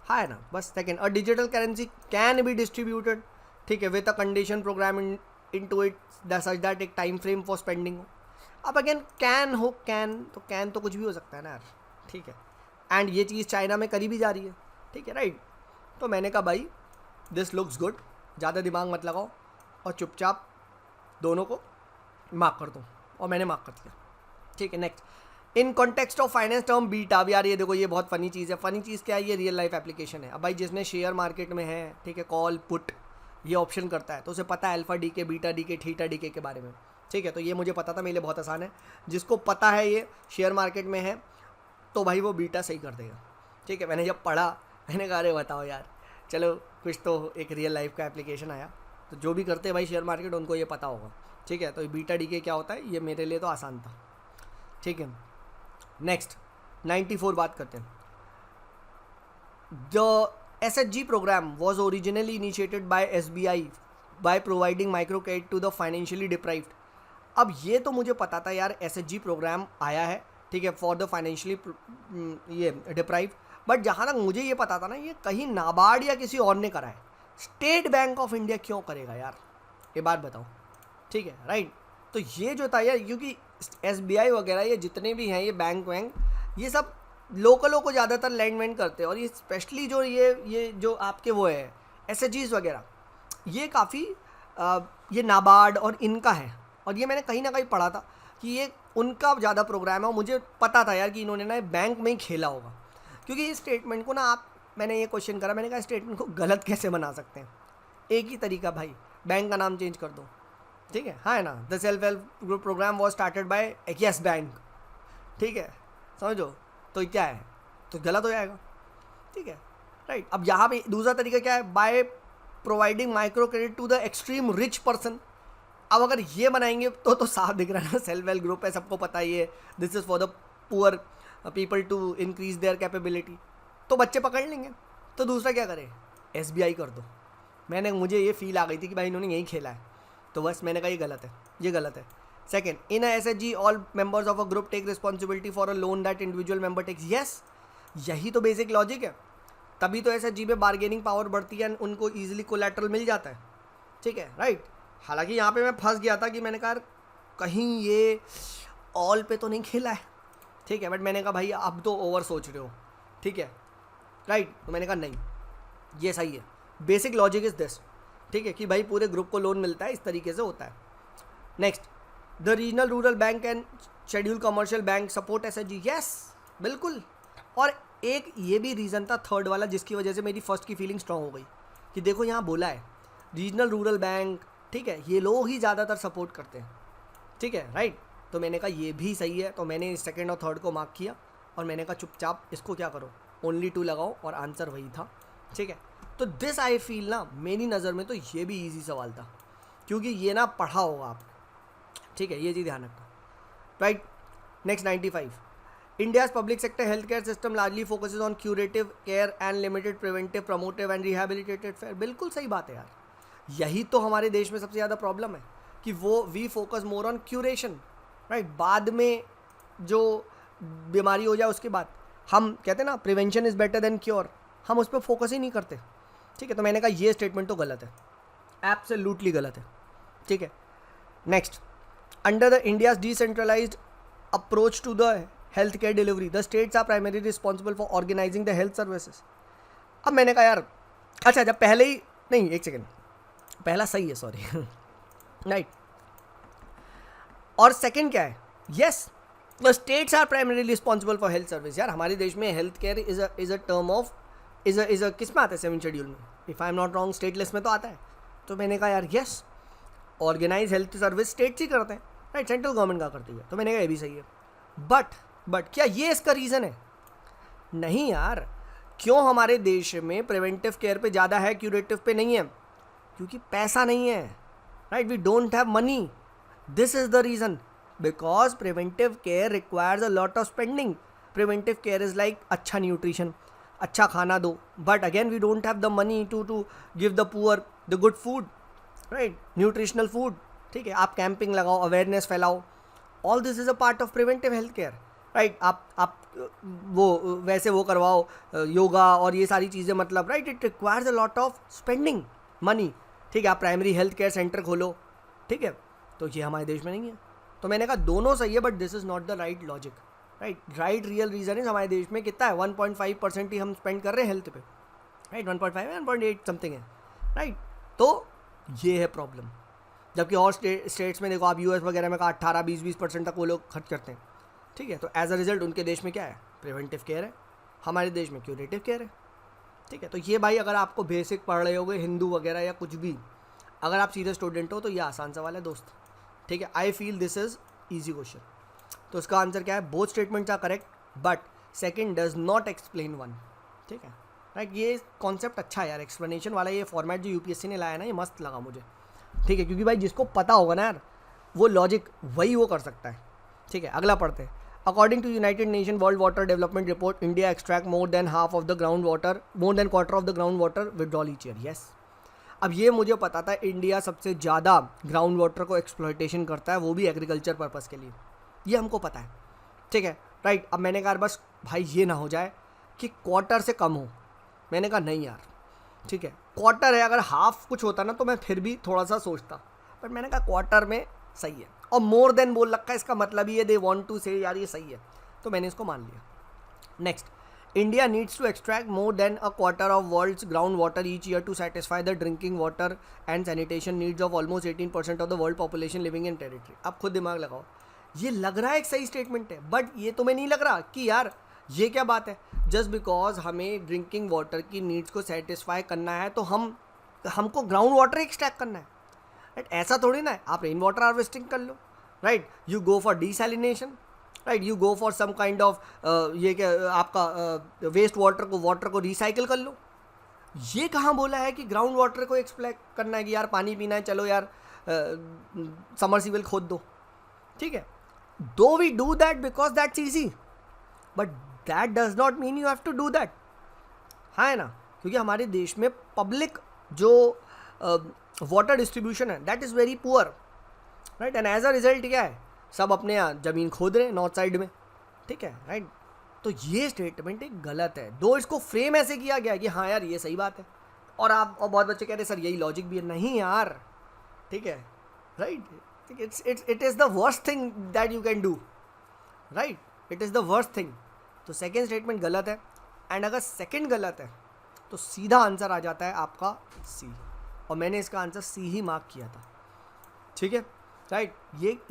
हाँ है ना। बस second, a digital currency can be distributed, ठीक है, with a condition program into it such that एक टाइम फ्रेम फॉर स्पेंडिंग हो। अब अगेन कैन हो, कैन तो कुछ भी हो सकता है ना यार, ठीक है। एंड ये चीज़ चाइना में करी भी जा रही है, ठीक है, राइट। तो मैंने कहा भाई दिस लुक्स गुड, ज़्यादा दिमाग मत लगाओ और चुपचाप दोनों को मार्क कर दो, और मैंने मार्क कर दिया, ठीक है। Next, in context of finance term beta. अब यार ये देखो, ये बहुत फ़नी चीज़ है। फ़नी चीज़ क्या है, ये रियल लाइफ एप्लीकेशन है। अब भाई जिसने शेयर मार्केट में है, ठीक है, कॉल पुट ये ऑप्शन करता है, तो उसे पता है alpha DK, beta DK, theta DK के बारे में, ठीक है। तो ये मुझे पता था, मेरे लिए बहुत आसान है। जिसको पता है ये शेयर मार्केट में है तो भाई वो बीटा सही कर देगा, ठीक है। मैंने जब पढ़ा मैंने कहा अरे बताओ यार, चलो कुछ तो एक रियल लाइफ का एप्लीकेशन आया। तो जो भी करते हैं भाई शेयर मार्केट उनको ये पता होगा, ठीक है। तो बीटा DK क्या होता है, ये मेरे लिए तो आसान था, ठीक है। नेक्स्ट 94 बात करते हैं। The SHG program was originally initiated by SBI by providing micro credit to the financially deprived. अब ये तो मुझे पता था यार, SHG प्रोग्राम आया है, ठीक है, फॉर द फाइनेंशियली ये डिप्राइव्ड। बट जहाँ तक मुझे ये पता था ना, ये कहीं नाबार्ड या किसी और ने करा है। स्टेट बैंक ऑफ इंडिया क्यों करेगा यार, ये बात बताओ, ठीक है, राइट। तो ये जो था यार, क्योंकि SBI वगैरह ये जितने भी हैं ये बैंक ये सब लोकलों को ज़्यादातर लैंड वैंड करते हैं। और ये स्पेशली जो ये जो आपके वो है SHGs वगैरह, ये काफ़ी ये नाबार्ड और इनका है। और ये मैंने कहीं ना कहीं पढ़ा था कि ये उनका ज़्यादा प्रोग्राम है। और मुझे पता था यार कि इन्होंने ना बैंक में ही खेला होगा, क्योंकि इस स्टेटमेंट को ना मैंने ये क्वेश्चन करा, मैंने कहा स्टेटमेंट को गलत कैसे बना सकते हैं। एक ही तरीका भाई, बैंक का नाम चेंज कर दो, ठीक है, हाँ है ना। The self help group program was started by Yes Bank, ठीक है, समझो। तो क्या है, तो गलत हो जाएगा, ठीक है, राइट। अब यहाँ पे दूसरा तरीका क्या है, by providing micro credit to the extreme rich person. अब अगर ये बनाएंगे तो साफ दिख रहा है ना, सेल्फ हेल्प ग्रुप है, सबको पता ही है, this is for the poor people to increase their capability. तो बच्चे पकड़ लेंगे, तो दूसरा क्या करे, SBI कर दो। मुझे ये फील आ गई थी कि भाई इन्होंने यही खेला है, तो बस मैंने कहा ये गलत है, ये गलत है। Second, in SHG all members of a group take responsibility for a loan that individual member takes. Yes, यही तो बेसिक लॉजिक है, तभी तो SHG में बार्गेनिंग पावर बढ़ती है, उनको ईजिली कोलैटरल मिल जाता है, ठीक है, राइट। हालांकि यहाँ पे मैं फंस गया था कि मैंने कहा कहीं ये ऑल पे तो नहीं खेला है, ठीक है, बट मैंने कहा भाई अब तो ओवर सोच रहे हो, ठीक है, राइट। तो मैंने कहा नहीं, ये सही है, बेसिक लॉजिक इज दिस, ठीक है, कि भाई पूरे ग्रुप को लोन मिलता है, इस तरीके से होता है। Next, the regional rural bank and schedule commercial bank support SHG। Yes, बिल्कुल। और एक ये भी रीज़न था थर्ड वाला, जिसकी वजह से मेरी फर्स्ट की फीलिंग स्ट्रांग हो गई कि देखो यहाँ बोला है रीजनल रूरल बैंक, ठीक है, ये लोग ही ज़्यादातर सपोर्ट करते हैं, ठीक है, राइट। तो मैंने कहा ये भी सही है, तो मैंने सेकंड और थर्ड को मार्क किया और मैंने कहा चुपचाप इसको क्या करो, only 2 लगाओ, और आंसर वही था, ठीक है। तो दिस आई फील ना, मेरी नज़र में तो ये भी ईजी सवाल था, क्योंकि ये ना पढ़ा होगा आपने, ठीक है, ये चीज़ ध्यान रखना, right. Next 95, India's public sector healthcare system largely focuses on curative care and limited preventive, promotive and rehabilitative care। बिल्कुल सही बात है यार, यही तो हमारे देश में सबसे ज़्यादा प्रॉब्लम है कि वो we focus more on curation, right. बाद में जो बीमारी हो जाए उसके बाद हम कहते हैं ना prevention is better than cure, हम उस पर फोकस ही नहीं करते, ठीक है। तो मैंने कहा ये स्टेटमेंट तो गलत है, एब्सोल्युटली गलत है, ठीक है। Next, under the India's decentralised approach to the health care delivery the states are primary responsible for organising the health services. अब मैंने कहा यार अच्छा, जब पहले ही नहीं, एक सेकेंड, पहला सही है, सॉरी, राइट। और सेकेंड क्या है, yes, the states are primary responsible for health service. यार हमारे देश में health care is a term of is a किस में आता है, 7 शेड्यूल में, if I am not wrong state list में तो आता है। तो मैंने कहा यार yes, organise health service states ही करते हैं, राइट, सेंट्रल गवर्नमेंट का करती है, तो मैंने कहा ये भी सही है। बट क्या ये इसका रीज़न है? नहीं यार, क्यों हमारे देश में प्रिवेंटिव केयर पे ज़्यादा है, क्यूरेटिव पे नहीं है? क्योंकि पैसा नहीं है, right, we don't have money, this is the reason, because preventive care requires a lot of spending. Preventive care is like अच्छा न्यूट्रिशन, अच्छा खाना दो, but again we don't have the money to give the poor the good food, right, nutritional food, ठीक है। आप camping लगाओ, awareness फैलाओ, all this is a part of preventive health care, right. आप वो वैसे वो करवाओ, योगा और ये सारी चीज़ें, मतलब right, it requires a lot of spending money, ठीक है। आप प्राइमरी हेल्थ केयर सेंटर खोलो, ठीक है, तो ये हमारे देश में नहीं है। तो मैंने कहा दोनों सही है, but this is not the right logic, right real reason is हमारे देश में कितना है, 1.5% ही हम स्पेंड कर रहे हैं हेल्थ पे, राइट, 1.5 1.8 समथिंग है, राइट। तो ये है प्रॉब्लम, जबकि और स्टेट्स में देखो आप, US वगैरह में कहा 18-20% तक वो लोग खर्च करते हैं, ठीक है। तो एज अ रिजल्ट उनके देश में क्या है, प्रिवेंटिव केयर है, हमारे देश में क्यूरेटिव केयर है, ठीक है। तो ये भाई अगर आपको बेसिक पढ़ रहे होगे हिंदू वगैरह या कुछ भी, अगर आप सीरियस स्टूडेंट हो तो ये आसान सवाल है दोस्त, ठीक है। I feel this is easy question. तो इसका आंसर क्या है, both statements are correct, but second does not explain one, ठीक है, राइट। ये कॉन्सेप्ट अच्छा है यार, एक्सप्लेनेशन वाला ये फॉर्मेट जो UPSC ने लाया ना, ये मस्त लगा मुझे, ठीक है, क्योंकि भाई जिसको पता होगा ना यार, वो लॉजिक वही वो कर सकता है, ठीक है। अगला पढ़ते हैं। According to United Nation World Water Development Report, India extract more than quarter of the ground water withdrawal each year. Yes, अब ये मुझे पता था, इंडिया सबसे ज़्यादा ग्राउंड वाटर को एक्सप्लॉयटेशन करता है, वो भी एग्रीकल्चर पर्पज़ के लिए, ये हमको पता है, ठीक है, राइट। अब मैंने कहा बस भाई ये ना हो जाए कि क्वार्टर से कम हो, मैंने कहा नहीं यार, ठीक है, क्वार्टर है, अगर हाफ कुछ होता ना तो मैं फिर भी थोड़ा सा सोचता, बट मैंने कहा क्वार्टर में सही है, और मोर देन बोल रखा है, इसका मतलब ही है दे वांट टू से यार ये सही है, तो मैंने इसको मान लिया। Next, India needs to extract more than a quarter of world's ground water each year to satisfy the drinking water and sanitation needs of almost 18% of the world population living in territory. अब खुद दिमाग लगाओ, ये लग रहा है एक सही स्टेटमेंट है, बट ये तुम्हें नहीं लग रहा कि यार ये क्या बात है, जस्ट बिकॉज हमें ड्रिंकिंग वाटर की नीड्स को सेटिस्फाई करना है तो हमको ग्राउंड वाटर एक्सट्रैक्ट करना है, राइट। ऐसा थोड़ी ना है, आप रेन वाटर हार्वेस्टिंग कर लो, right, you go for desalination, right, you go for some kind of ये क्या आपका वेस्ट वाटर को रिसाइकिल कर लो। ये कहाँ बोला है कि ग्राउंड वाटर को एक्सप्लॉइट करना है कि यार पानी पीना है, चलो यार समरसीबल खोद दो, ठीक है। Though we do that because that's easy, but that does not mean you have to do that, हाँ है ना, क्योंकि हमारे देश में पब्लिक जो वाटर डिस्ट्रीब्यूशन है that is very poor, right, and as a result क्या है, सब अपने यहाँ ज़मीन खोद रहे हैं नॉर्थ साइड में, ठीक है, राइट। तो ये स्टेटमेंट एक गलत है, दो इसको फ्रेम ऐसे किया गया कि हाँ यार ये सही बात है, और बहुत बच्चे कह रहे सर यही लॉजिक भी है, नहीं यार, ठीक है, right, it is the worst thing that you can do, right, it is the worst thing. तो सेकेंड स्टेटमेंट गलत है, एंड अगर सेकेंड गलत है तो सीधा आंसर आ जाता है आपका सी, और मैंने इसका आंसर सी ही मार्क किया था, ठीक है, राइट।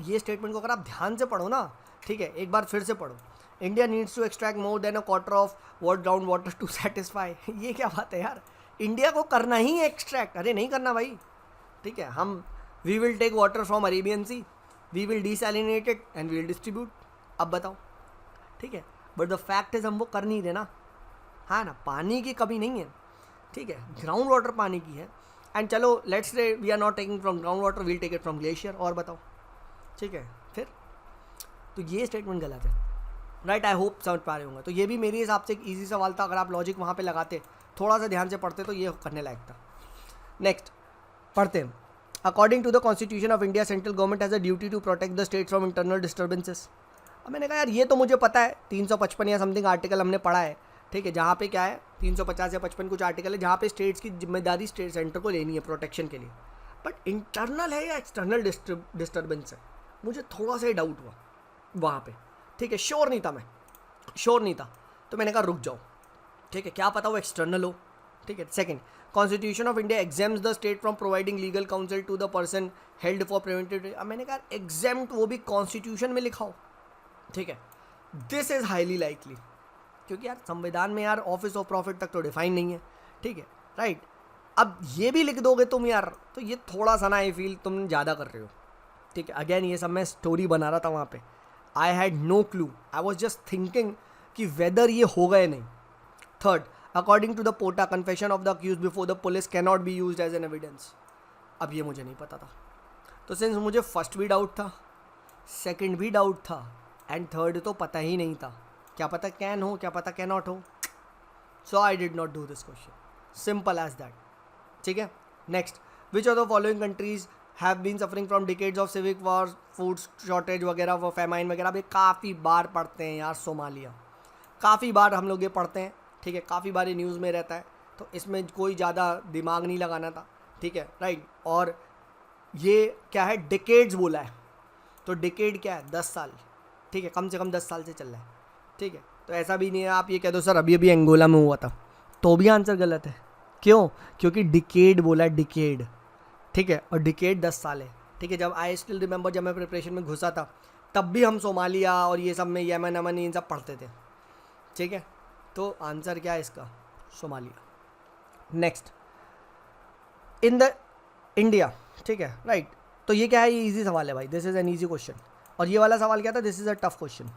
ये स्टेटमेंट को अगर आप ध्यान से पढ़ो ना, ठीक है, एक बार फिर से पढ़ो, India needs to extract more than a quarter of world ground water to satisfy, ये क्या बात है यार, इंडिया को करना ही है एक्सट्रैक्ट, अरे नहीं करना भाई, ठीक है, हम we will take water from Arabian sea, we will desalinate it and we will distribute, अब बताओ, ठीक है, बट द फैक्ट इज हम वो कर नहीं रहे ना, हाँ ना, पानी की कमी नहीं है, ठीक है, ग्राउंड वाटर पानी की है, एंड चलो let's say we are not taking from ground water, we'll take it from glacier, और बताओ, ठीक है, फिर तो ये स्टेटमेंट गलत है, राइट। आई होप समझ पा रहे होंगे। तो ये भी मेरे हिसाब से एक ईजी सवाल था, अगर आप लॉजिक वहाँ पे लगाते, थोड़ा सा ध्यान से पढ़ते तो ये करने लायक था। नेक्स्ट पढ़ते हैं, according to the Constitution of India central government has a duty to protect the state from internal disturbances. अब मैंने कहा यार ये तो मुझे पता है, 355 या समथिंग आर्टिकल हमने पढ़ा है, ठीक है, जहाँ पे क्या है 350 या 55 कुछ आर्टिकल है जहाँ पे स्टेट्स की जिम्मेदारी स्टेट सेंटर को लेनी है प्रोटेक्शन के लिए, बट इंटरनल है या एक्सटर्नल डिस्टर्बेंस है, मुझे थोड़ा सा डाउट हुआ वहाँ पे, ठीक है, श्योर नहीं था, तो मैंने कहा रुक जाओ, ठीक है, क्या पता वो एक्सटर्नल हो, ठीक है। Second, Constitution of India exempts the state from providing legal counsel to the person held for preventive, अब मैंने कहा एग्जाम्ड वो भी कॉन्स्टिट्यूशन में लिखा हो, ठीक है, दिस इज़ हाईली लाइकली, क्योंकि यार संविधान में यार ऑफिस ऑफ प्रॉफिट तक तो डिफाइन नहीं है, ठीक है, राइट। अब ये भी लिख दोगे तुम यार, तो ये थोड़ा सा ना आई फील तुम ज़्यादा कर रहे हो, ठीक है। अगेन ये सब मैं स्टोरी बना रहा था वहाँ पे, I had no clue, I was just thinking कि वेदर ये होगा या नहीं। Third, according to the POTA confession of the accuse before the police can not be use as an evidence, अब ये मुझे नहीं पता था, तो सिंस मुझे फर्स्ट भी डाउट था, सेकंड भी डाउट था, एंड थर्ड तो पता ही नहीं था, क्या पता कैन हो, क्या पता कैन नॉट हो, so I did not do this question, simple as that, ठीक है। Next, which of the following countries have been suffering from decades of civic war, food shortage वगैरह, वो फेमाइन वगैरह, ये काफ़ी बार पढ़ते हैं यार, सोमालिया, काफ़ी बार हम लोग ये पढ़ते हैं, ठीक है, काफ़ी बार ये न्यूज़ में रहता है, तो इसमें कोई ज़्यादा दिमाग नहीं लगाना था, ठीक है, राइट। और ये क्या है, डिकेड्स बोला है, तो डिकेड क्या है, 10 साल, ठीक है, कम से कम 10 साल से चल रहा है, ठीक है, तो ऐसा भी नहीं है आप ये कह दो सर अभी अभी एंगोला में हुआ था, तो भी आंसर गलत है, क्यों, क्योंकि डिकेड बोला है, डिकेड, ठीक है, और डिकेड 10 साल है, ठीक है। जब आई स्टिल रिमेंबर, जब मैं प्रिपरेशन में घुसा था तब भी हम सोमालिया और ये सब में यमन अमन इन सब पढ़ते थे, ठीक है, तो आंसर क्या है इसका, Somalia. Next, in the India, ठीक है, राइट, तो ये क्या है, ये इजी सवाल है भाई, this is an easy question, और ये वाला सवाल क्या था, this is a tough question,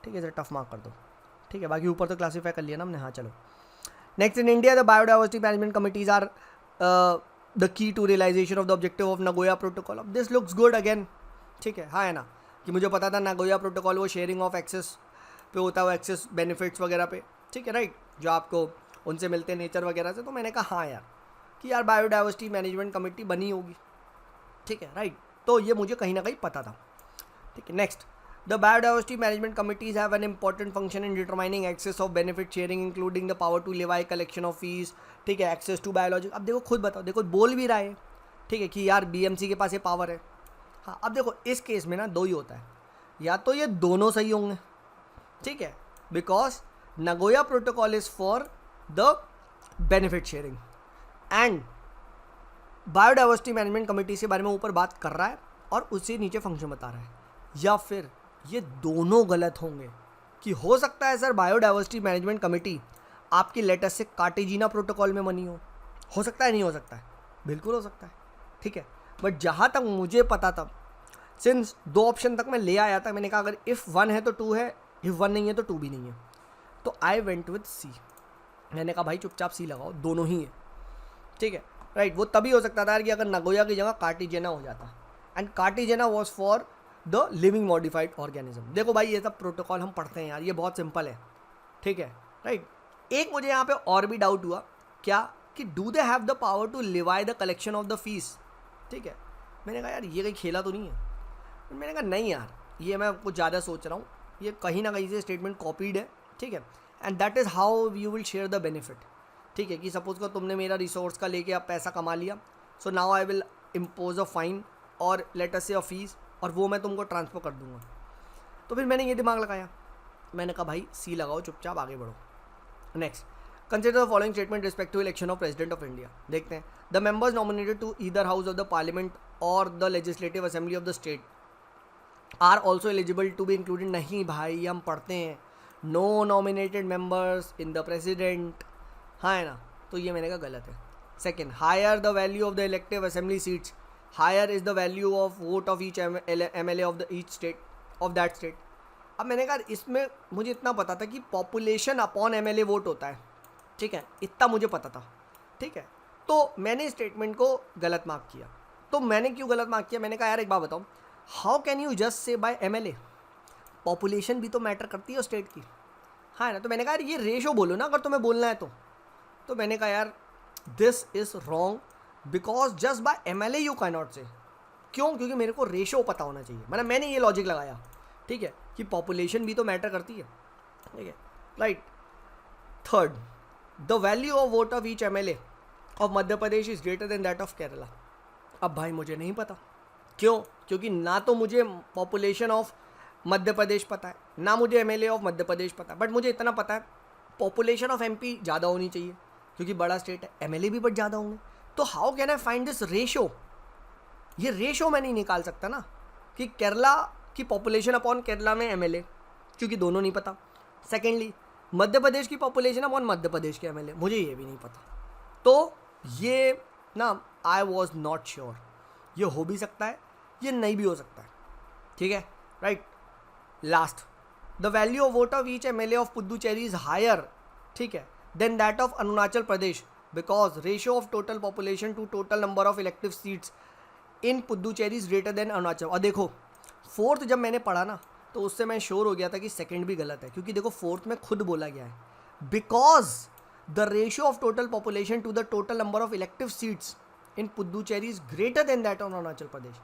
ठीक है, इसे टफ मार्क कर दो, ठीक है, बाकी ऊपर तो क्लासीफाई कर लिया ना हमने, हाँ चलो। Next, in India the biodiversity management committees are the key to realisation of the objective of Nagoya protocol, अब दिस लुक्स गुड अगेन, ठीक है, हाँ है ना, कि मुझे पता था नगोया प्रोटोकॉल वो शेयरिंग ऑफ एक्सेस पे होता है, वो एक्सेस बेनिफिट्स वगैरह पे, ठीक है, राइट, जो आपको उनसे मिलते हैं नेचर वगैरह से, तो मैंने कहा हाँ यार कि यार बायोडाइवर्सिटी मैनेजमेंट कमेटी बनी होगी, ठीक है, राइट, तो ये मुझे कहीं ना कहीं पता था, ठीक है। Next, the biodiversity management committees have an important function in determining access of benefit sharing including the power to levy collection of fees, ठीक है, एक्सेस टू बायोलॉजी, अब देखो खुद बताओ, देखो बोल भी रहा है, ठीक है, कि यार बीएमसी के पास ये पावर है, हाँ, अब देखो इस केस में ना दो ही होता है, या तो ये दोनों सही होंगे, ठीक है, because Nagoya protocol is for the benefit sharing and biodiversity management committee के बारे में ऊपर बात कर रहा है और उसी नीचे फंक्शन बता रहा है, या फिर ये दोनों गलत होंगे, कि हो सकता है सर बायोडाइवर्सिटी मैनेजमेंट कमेटी आपकी लेटेस्ट से कार्टेजिना प्रोटोकॉल में बनी हो सकता है, नहीं हो सकता है, बिल्कुल हो सकता है, ठीक है, बट जहाँ तक मुझे पता था, सिंस 2 ऑप्शन तक मैं ले आया था, मैंने कहा अगर इफ़ 1 है तो 2 है, इफ़ 1 नहीं है तो 2 भी नहीं है, तो आई वेंट विथ सी, मैंने कहा भाई चुपचाप सी लगाओ, दोनों ही है, ठीक है, राइट। वो तभी हो सकता था यार कि अगर नगोया की जगह कार्टेजिना हो जाता, and Cartagena was for the living modified organism. देखो भाई ये सब प्रोटोकॉल हम पढ़ते हैं यार, ये बहुत सिंपल है, ठीक है, राइट, एक मुझे यहाँ पे और भी डाउट हुआ, क्या कि do they have the power to levy the collection of the fees. ठीक है, मैंने कहा यार ये कहीं खेला तो नहीं है। मैंने कहा नहीं यार, ये मैं कुछ ज़्यादा सोच रहा हूँ, ये कहीं ना कहीं से स्टेटमेंट कॉपीड है। ठीक है, and that is how you will share the benefit. ठीक है, कि सपोज को तुमने मेरा रिसोर्स का लेके आप पैसा कमा लिया, so now I will impose a fine और लेट अस से अ फीस, और वो मैं तुमको ट्रांसफ़र कर दूंगा। तो फिर मैंने ये दिमाग लगाया, मैंने कहा भाई सी लगाओ, चुपचाप आगे बढ़ो। Next, consider the following statement respect to election of president of India. देखते हैं, the members nominated to either house of the parliament और the legislative assembly of the state are also eligible to be included. नहीं भाई, हम पढ़ते हैं no nominated members in the president, हाँ है ना, तो ये मैंने कहा गलत है। Second, higher the value of the elective assembly seats, higher is the value of vote of each MLA of the each state of that state. अब मैंने कहा इसमें मुझे इतना पता था कि पॉपुलेशन अपॉन MLA वोट होता है। ठीक है, इतना मुझे पता था। ठीक है, तो मैंने स्टेटमेंट को गलत मार्क किया। तो मैंने क्यों गलत मार्क किया, मैंने कहा यार एक बात बताओ, how can you just say by MLA, population भी तो मैटर करती है स्टेट की, हाँ ना। तो मैंने कहा यार ये रेशो बोलो ना अगर तुम्हें बोलना है तो मैंने कहा यार this is wrong, because just by MLA you can not से। क्यों? क्योंकि मेरे को रेशो पता होना चाहिए, मतलब मैंने ये लॉजिक लगाया। ठीक है, कि पॉपुलेशन भी तो मैटर करती है। ठीक है, right. Third, the value of vote of each MLA of Madhya Pradesh is greater than that of Kerala. अब भाई मुझे नहीं पता, क्यों? क्योंकि ना तो मुझे पॉपुलेशन ऑफ मध्य प्रदेश पता है, ना मुझे MLA ऑफ मध्य प्रदेश पता है, बट मुझे इतना पता है पॉपुलेशन ऑफ MP ज़्यादा होनी चाहिए क्योंकि बड़ा स्टेट है, MLA भी बट ज़्यादा होंगे। तो how can I find this ratio? ये रेशो मैं नहीं निकाल सकता ना कि केरला की पॉपुलेशन अपॉन केरला में MLA, क्योंकि दोनों नहीं पता। सेकेंडली, मध्य प्रदेश की पॉपुलेशन अपॉन मध्य प्रदेश के MLA, मुझे ये भी नहीं पता। तो ये ना आई वॉज नॉट श्योर, ये हो भी सकता है, ये नहीं भी हो सकता है। ठीक है, right. Last, the value of vote of each MLA of Puducherry is higher, ठीक है, than that of Arunachal Pradesh, because ratio of total population to total number of elective seats in Puducherry is greater than Arunachal. और देखो फोर्थ जब मैंने पढ़ा ना तो उससे मैं श्योर हो गया था कि सेकंड भी गलत है, क्योंकि देखो फोर्थ में खुद बोला गया है because the ratio of total population to the total number of elective seats in Puducherry is greater than that of Arunachal Pradesh.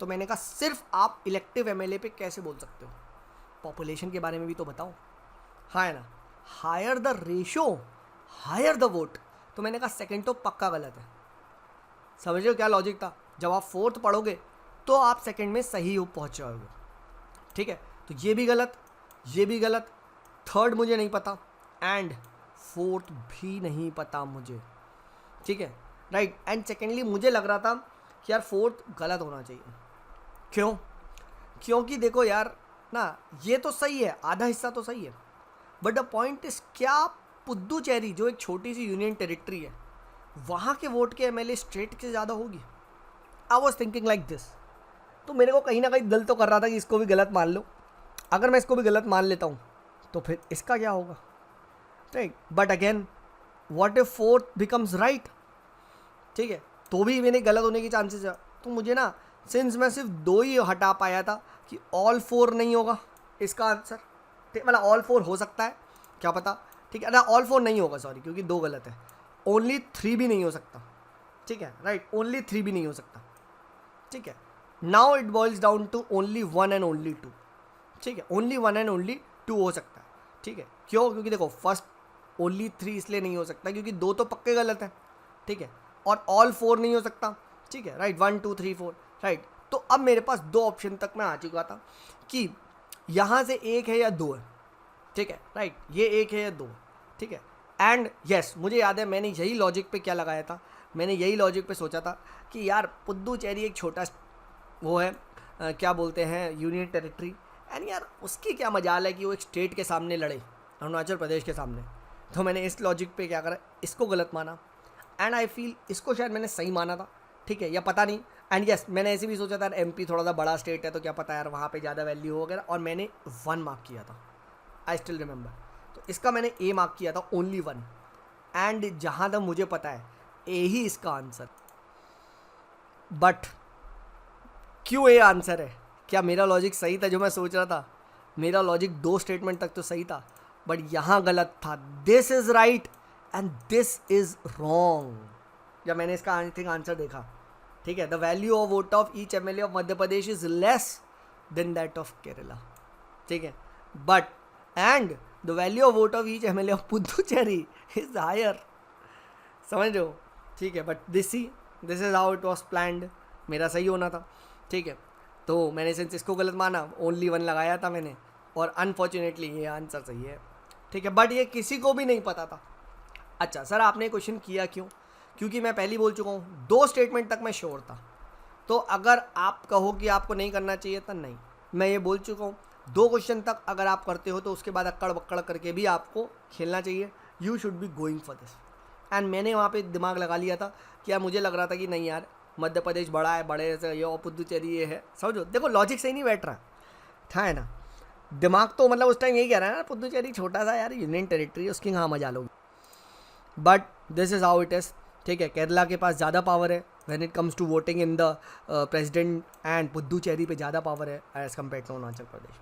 तो मैंने कहा सिर्फ आप इलेक्टिव MLA पे कैसे बोल सकते हो, पॉपुलेशन के बारे में भी तो बताओ, हाँ है ना। Higher the ratio, higher the vote, तो मैंने कहा सेकंड तो पक्का गलत है। समझ रहे हो क्या लॉजिक था? जब आप फोर्थ पढ़ोगे तो आप सेकंड में सही पहुंच जाओगे। ठीक है, तो ये भी गलत, ये भी गलत, थर्ड मुझे नहीं पता एंड फोर्थ भी नहीं पता मुझे। ठीक है, राइट। एंड सेकेंडली मुझे लग रहा था कि यार फोर्थ गलत होना चाहिए। क्यों? क्योंकि देखो यार ना, ये तो सही है, आधा हिस्सा तो सही है, बट द पॉइंट इज क्या पुदुचेरी जो एक छोटी सी यूनियन टेरिटरी है वहाँ के वोट के MLA स्टेट से ज़्यादा होगी? I was thinking like this. तो मेरे को कहीं ना कहीं दिल तो कर रहा था कि इसको भी गलत मान लो। अगर मैं इसको भी गलत मान लेता हूँ तो फिर इसका क्या होगा, right. But again what if fourth becomes right? ठीक है, तो भी मेरे गलत होने की चांसेस है। तो मुझे ना, सिंस मैं सिर्फ 2 ही हटा पाया था कि ऑल 4 नहीं होगा इसका आंसर, ठीक, मतलब ऑल 4 हो सकता है, क्या पता। ठीक है ना, ऑल 4 नहीं होगा, सॉरी, क्योंकि 2 गलत है। ओनली 3 भी नहीं हो सकता। ठीक है, राइट, ओनली 3 भी नहीं हो सकता। ठीक है, now it boils down to only 1 and only 2। ठीक है, ओनली 1 एंड ओनली 2 हो सकता है। ठीक है, क्यों? क्योंकि देखो फर्स्ट ओनली 3 इसलिए नहीं हो सकता क्योंकि 2 तो पक्के गलत है। ठीक है, और ऑल 4 नहीं हो सकता। ठीक है, राइट, 1 2 3 4, राइट। तो अब मेरे पास 2 ऑप्शन तक मैं आ चुका था कि यहाँ से 1 है या 2 है। ठीक है, राइट, ये 1 है या 2। ठीक है, एंड यस, मुझे याद है मैंने यही लॉजिक पे क्या लगाया था, मैंने यही लॉजिक पे सोचा था कि यार पुदुचेरी एक छोटा वो है, क्या बोलते हैं, यूनियन टेरिटरी, एंड यार उसकी क्या मजाल है कि वो एक स्टेट के सामने लड़े, अरुणाचल प्रदेश के सामने। तो मैंने इस लॉजिक पे क्या करा, इसको गलत माना, एंड आई फील इसको शायद मैंने सही माना था। ठीक है, या पता नहीं। एंड यस, मैंने ऐसे भी सोचा था MP थोड़ा सा बड़ा स्टेट है तो क्या पता यार वहाँ पे ज़्यादा वैल्यू हो वगैरह, और मैंने 1 मार्क किया था, आई स्टिल रिमेंबर। तो इसका मैंने A मार्क किया था, ओनली 1, एंड जहाँ तक मुझे पता है A ही इसका आंसर। बट क्यों A आंसर है? क्या मेरा लॉजिक सही था जो मैं सोच रहा था? मेरा लॉजिक 2 स्टेटमेंट तक तो सही था, बट यहाँ गलत था. This is right and this is wrong. जब मैंने इसका आई थिंक आंसर देखा, ठीक है, the value of vote of each MLA of Madhya Pradesh is less than that of Kerala. ठीक है, but and the value of vote of each MLA of Puducherry is higher. समझ रहे हो? ठीक है, but this is how it was planned. मेरा सही होना था. ठीक है, तो मैंने सिंस इसको गलत माना, ओनली 1 लगाया था मैंने, और अनफॉर्चुनेटली ये आंसर सही है. ठीक है, बट ये किसी को भी नहीं पता था. अच्छा सर, आपने क्वेश्चन किया क्यों? क्योंकि मैं पहले ही बोल चुका हूँ, 2 स्टेटमेंट तक मैं श्योर था. तो अगर आप कहो कि आपको नहीं करना चाहिए तो नहीं, मैं ये बोल चुका हूँ, 2 क्वेश्चन तक अगर आप करते हो तो उसके बाद अक्कड़ बक्कड़ करके भी आपको खेलना चाहिए. You should be going for this. And मैंने वहाँ पे दिमाग लगा लिया था कि यार मुझे लग रहा था कि नहीं यार, मध्य प्रदेश बड़ा है, बड़े से ये और पुदुचेरी ये है. समझो, देखो लॉजिक से ही नहीं बैठ रहा था, है ना. दिमाग तो मतलब उस टाइम यही कह रहा है ना, पुदुचेरी छोटा सा यार यूनियन टेरिटरी, उसकी कहाँ मजा लोगे. But this is how it is. ठीक है, केरला के पास ज़्यादा पावर है when it comes to voting in the president, and Puducherry पे ज़्यादा पावर है as compare to Arunachal Pradesh.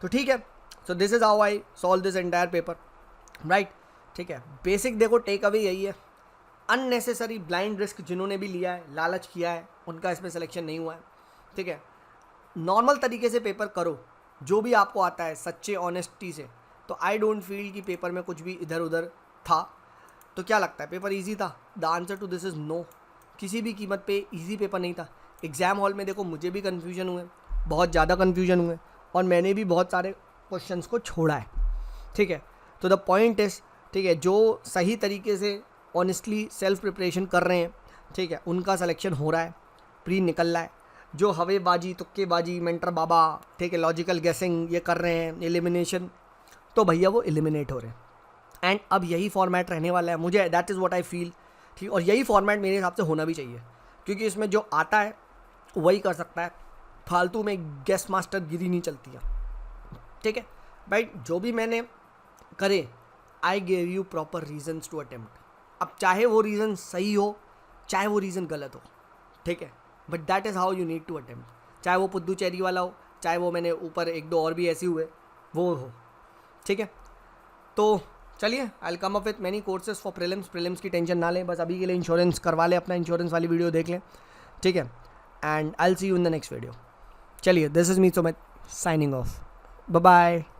तो ठीक है, so this is how I solve this entire paper, right. ठीक है, बेसिक देखो टेक अवे यही है. अननेसेसरी ब्लाइंड रिस्क जिन्होंने भी लिया है, लालच किया है, उनका इसमें सिलेक्शन नहीं हुआ है. ठीक है, नॉर्मल तरीके से पेपर करो, जो भी आपको आता है सच्चे ऑनेस्टी से. तो आई डोंट फील कि पेपर में कुछ भी इधर उधर था. तो क्या लगता है पेपर इजी था? The answer to this is no. किसी भी कीमत पे इजी पेपर नहीं था. एग्ज़ाम हॉल में देखो मुझे भी कन्फ्यूजन हुए, बहुत ज़्यादा कन्फ्यूजन हुए, और मैंने भी बहुत सारे क्वेश्चंस को छोड़ा है. ठीक है, तो द पॉइंट इज़, ठीक है, जो सही तरीके से ऑनेस्टली सेल्फ प्रिपरेशन कर रहे हैं, ठीक है, उनका सिलेक्शन हो रहा है, प्री निकल रहा है. जो हवेबाजी, तुक्केबाजी, मेंटर बाबा, ठीक है, लॉजिकल गेसिंग ये कर रहे हैं, एलिमिनेशन, तो भैया वो एलिमिनेट हो रहे हैं. एंड अब यही फॉर्मेट रहने वाला है, मुझे that is what I feel. ठीक, और यही फॉर्मेट मेरे हिसाब से होना भी चाहिए, क्योंकि इसमें जो आता है वही कर सकता है. फालतू में गेस्ट मास्टर गिरी नहीं चलती है. ठीक है भाई, जो भी मैंने करे, I gave you proper reasons to attempt. अब चाहे वो रीज़न सही हो, चाहे वो रीज़न गलत हो, ठीक है, but that is how you need to attempt. चाहे वो पुदुचेरी वाला हो, चाहे वो मैंने ऊपर 1-2 और भी ऐसे हुए वो हो. ठीक है, तो चलिए, I will come up with many courses for prelims की टेंशन ना लें, बस अभी के लिए इंश्योरेंस करवा लें, अपना इंश्योरेंस वाली वीडियो देख लें. ठीक है, and I will see you in the next video. चलिए, this is me Sumit signing off. Bye bye.